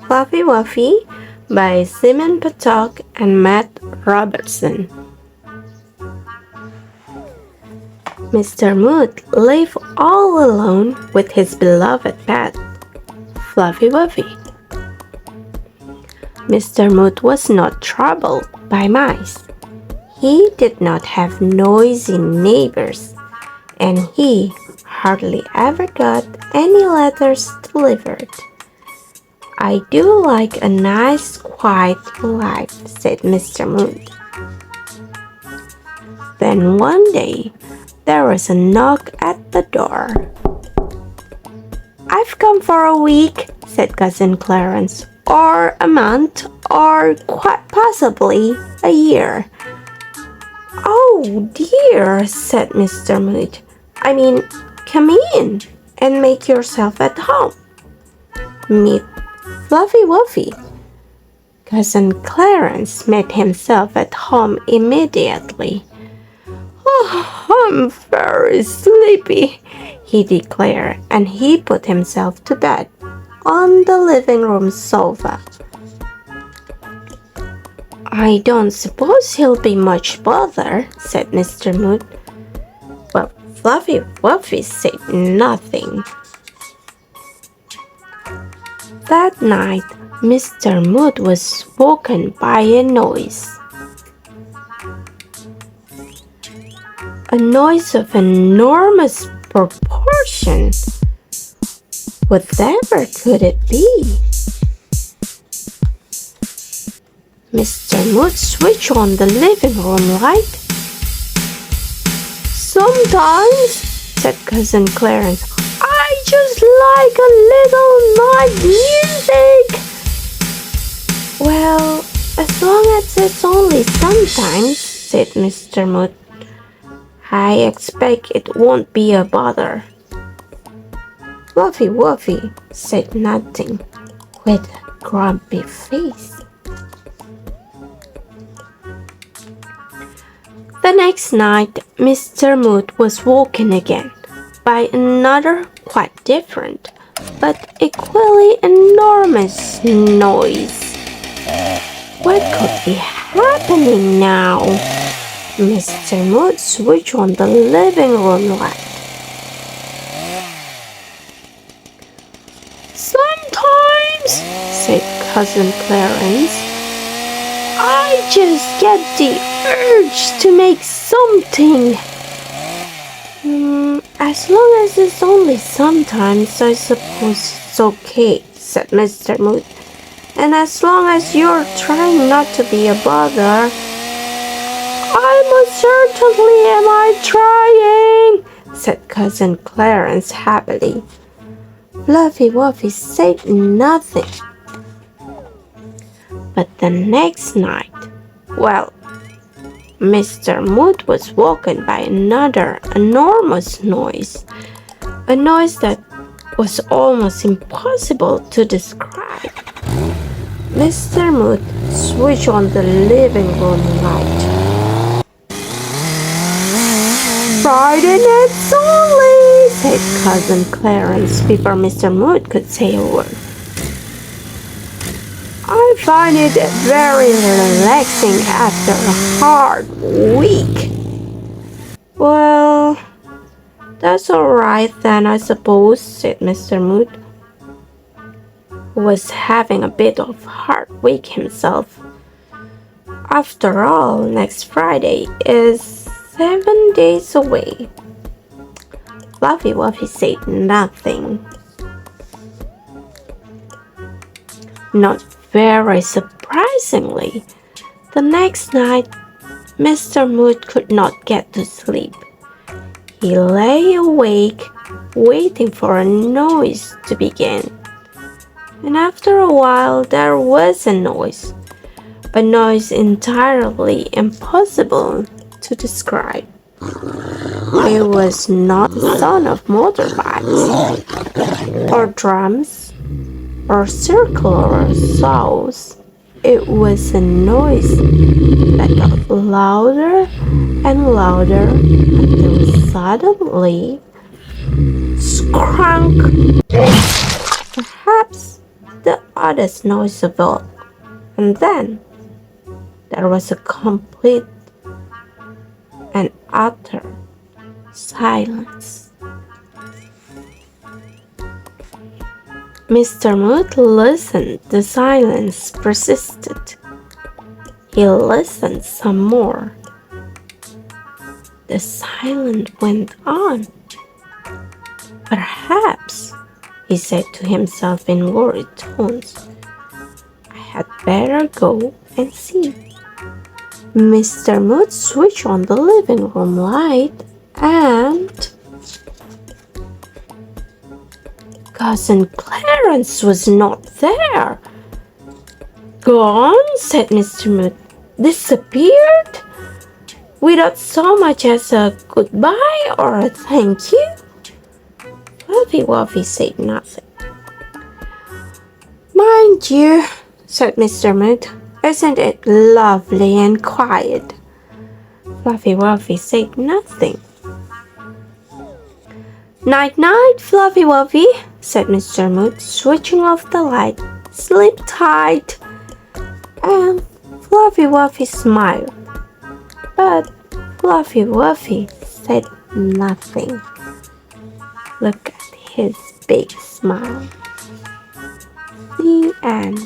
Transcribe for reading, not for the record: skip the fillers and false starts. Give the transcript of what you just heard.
Fluffywuffy by Simon Puttock and Matt Robertson. Mr. Mood lived all alone with his beloved pet, Fluffywuffy. Mr. Mood was not troubled by mice. He did not have noisy neighbors, and he hardly ever got any letters delivered. "I do like a nice, quiet life," said Mr. Mood. Then one day, there was a knock at the door. "I've come for a week," said Cousin Clarence, "or a month, or quite possibly a year." "Oh dear," said Mr. Mood. Come in and make yourself at home. Meet Fluffywuffy." Cousin Clarence made himself at home immediately. "I'm very sleepy," he declared, and he put himself to bed on the living room sofa. "I don't suppose he'll be much bother," said Mr. Mood. But Fluffywuffy said nothing. That night, Mr. Mood was woken by a noise. A noise of enormous proportion. Whatever could it be? Mr. Mood switched on the living room light. "Sometimes," said Cousin Clarence, "I just like a little night music." "Well, as long as it's only sometimes," said Mr. Mood, "I expect it won't be a bother." Fluffywuffy said nothing with a grumpy face. The next night, Mr. Mood was woken again by another quite different but equally enormous noise. What could be happening now? Mr. Mood switched on the living room light. "Sometimes," said Cousin Clarence, "I just get the urge to make something." As long as it's only sometimes, I suppose it's okay," said Mr. Mood. "And as long as you're trying not to be a bother." "I most certainly am trying," said Cousin Clarence happily. Fluffywuffy said nothing. But the next night, Mr. Mood was woken by another enormous noise, a noise that was almost impossible to describe. Mr. Mood switched on the living room light. "Friday nights only," said Cousin Clarence before Mr. Mood could say a word. "I find it very relaxing after a hard week." "Well, that's all right then, I suppose," said Mr. Mood, who was having a bit of a hard week himself. "After all, next Friday is 7 days away." Fluffywuffy said nothing. Not very surprisingly, the next night, Mr. Mood could not get to sleep. He lay awake, waiting for a noise to begin. And after a while, there was a noise entirely impossible to describe. It was not the sound of motorbikes, or drums, or circular saws. It was a noise that got louder and louder until suddenly, scrunk! Perhaps the oddest noise of all. And then there was a complete and utter silence. Mr. Mood listened. The silence persisted. He listened some more. The silence went on. Perhaps, he said to himself in worried tones, I had better go and see. Mr. Mood switched on the living room light and Cousin Clarence was not there. Gone, said Mr. Mood. Disappeared? Without so much as a goodbye or a thank you? Fluffywuffy said nothing. Mind you, said Mr. Mood, isn't it lovely and quiet? Fluffywuffy said nothing. Night-night, Fluffywuffy, said Mr. Mood, switching off the light. Sleep tight. And Fluffywuffy smiled. But Fluffywuffy said nothing. Look at his big smile. The end.